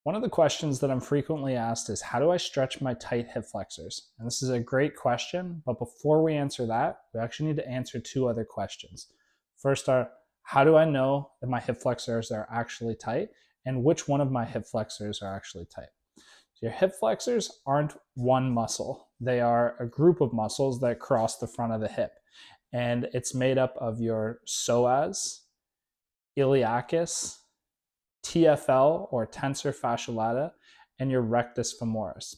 One of the questions that I'm frequently asked is, how do I stretch my tight hip flexors? And this is a great question, but before we answer that, we actually need to answer two other questions. First are, how do I know that my hip flexors are actually tight? And which one of my hip flexors are actually tight? So your hip flexors aren't one muscle. They are a group of muscles that cross the front of the hip. And it's made up of your psoas, iliacus, TFL or tensor fasciae lata, and your rectus femoris.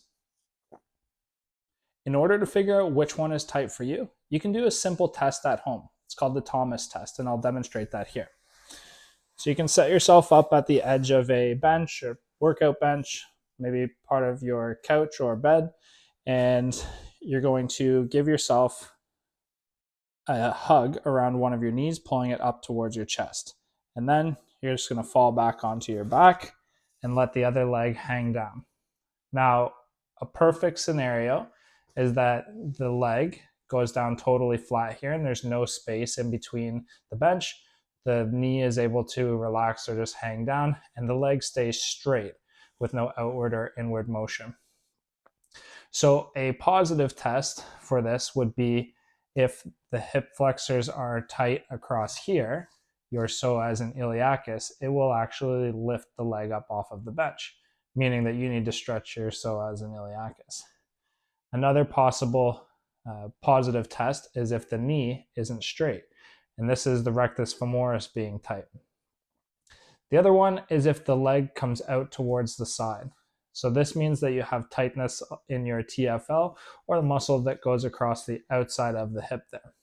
In order to figure out which one is tight for you, you can do a simple test at home. It's called the Thomas test, and I'll demonstrate that here. So you can set yourself up at the edge of a bench or workout bench, maybe part of your couch or bed, and you're going to give yourself a hug around one of your knees, pulling it up towards your chest. And then you're just going to fall back onto your back and let the other leg hang down. Now, a perfect scenario is that the leg goes down totally flat here and there's no space in between the bench. The knee is able to relax or just hang down, and the leg stays straight with no outward or inward motion. So a positive test for this would be if the hip flexors are tight across here, your psoas and iliacus, it will actually lift the leg up off of the bench, meaning that you need to stretch your psoas and iliacus. Another possible positive test is if the knee isn't straight, and this is the rectus femoris being tight. The other one is if the leg comes out towards the side. So this means that you have tightness in your TFL, or the muscle that goes across the outside of the hip there.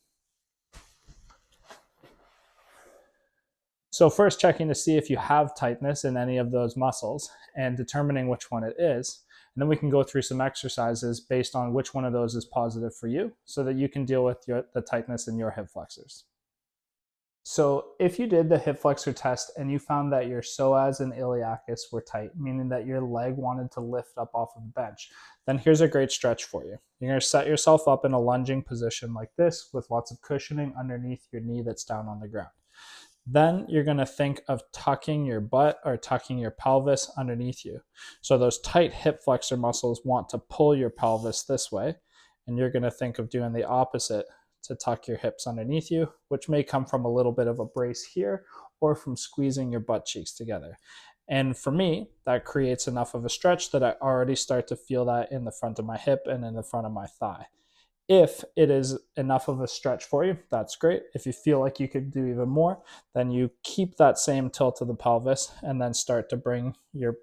So first checking to see if you have tightness in any of those muscles and determining which one it is. And then we can go through some exercises based on which one of those is positive for you so that you can deal with the tightness in your hip flexors. So if you did the hip flexor test and you found that your psoas and iliacus were tight, meaning that your leg wanted to lift up off of the bench, then here's a great stretch for you. You're going to set yourself up in a lunging position like this with lots of cushioning underneath your knee that's down on the ground. Then you're going to think of tucking your butt or tucking your pelvis underneath you. So those tight hip flexor muscles want to pull your pelvis this way, and you're going to think of doing the opposite to tuck your hips underneath you, which may come from a little bit of a brace here or from squeezing your butt cheeks together. And for me, that creates enough of a stretch that I already start to feel that in the front of my hip and in the front of my thigh. If it is enough of a stretch for you, that's great. If you feel like you could do even more, then you keep that same tilt of the pelvis and then start to bring your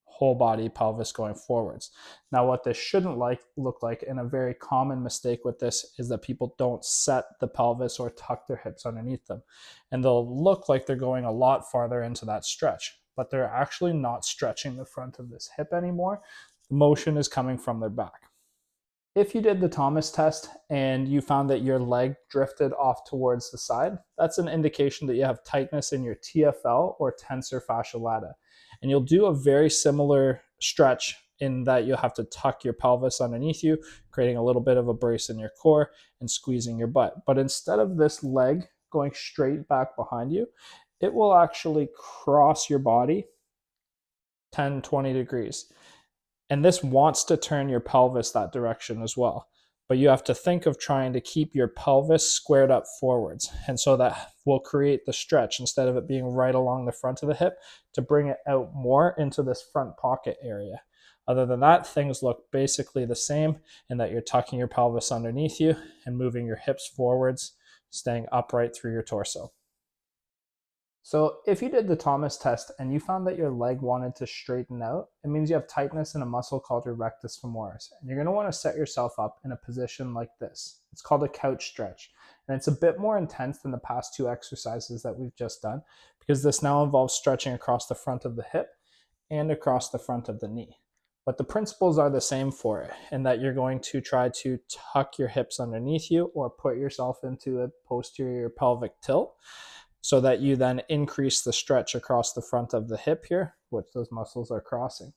whole body pelvis going forwards. Now, what this shouldn't look like, and a very common mistake with this, is that people don't set the pelvis or tuck their hips underneath them. And they'll look like they're going a lot farther into that stretch, but they're actually not stretching the front of this hip anymore. The motion is coming from their back. If you did the Thomas test and you found that your leg drifted off towards the side, that's an indication that you have tightness in your TFL or tensor fasciae lata. And you'll do a very similar stretch in that you'll have to tuck your pelvis underneath you, creating a little bit of a brace in your core and squeezing your butt. But instead of this leg going straight back behind you, it will actually cross your body 10, 20 degrees. And this wants to turn your pelvis that direction as well. But you have to think of trying to keep your pelvis squared up forwards. And so that will create the stretch instead of it being right along the front of the hip to bring it out more into this front pocket area. Other than that, things look basically the same in that you're tucking your pelvis underneath you and moving your hips forwards, staying upright through your torso. So if you did the Thomas test and you found that your leg wanted to straighten out, it means you have tightness in a muscle called your rectus femoris. And you're going to want to set yourself up in a position like this. It's called a couch stretch. And it's a bit more intense than the past two exercises that we've just done, because this now involves stretching across the front of the hip and across the front of the knee. But the principles are the same for it, in that you're going to try to tuck your hips underneath you or put yourself into a posterior pelvic tilt, so that you then increase the stretch across the front of the hip here, which those muscles are crossing.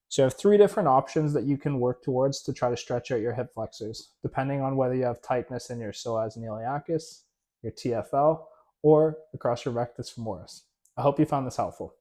So you have three different options that you can work towards to try to stretch out your hip flexors, depending on whether you have tightness in your psoas and iliacus, your TFL, or across your rectus femoris. I hope you found this helpful.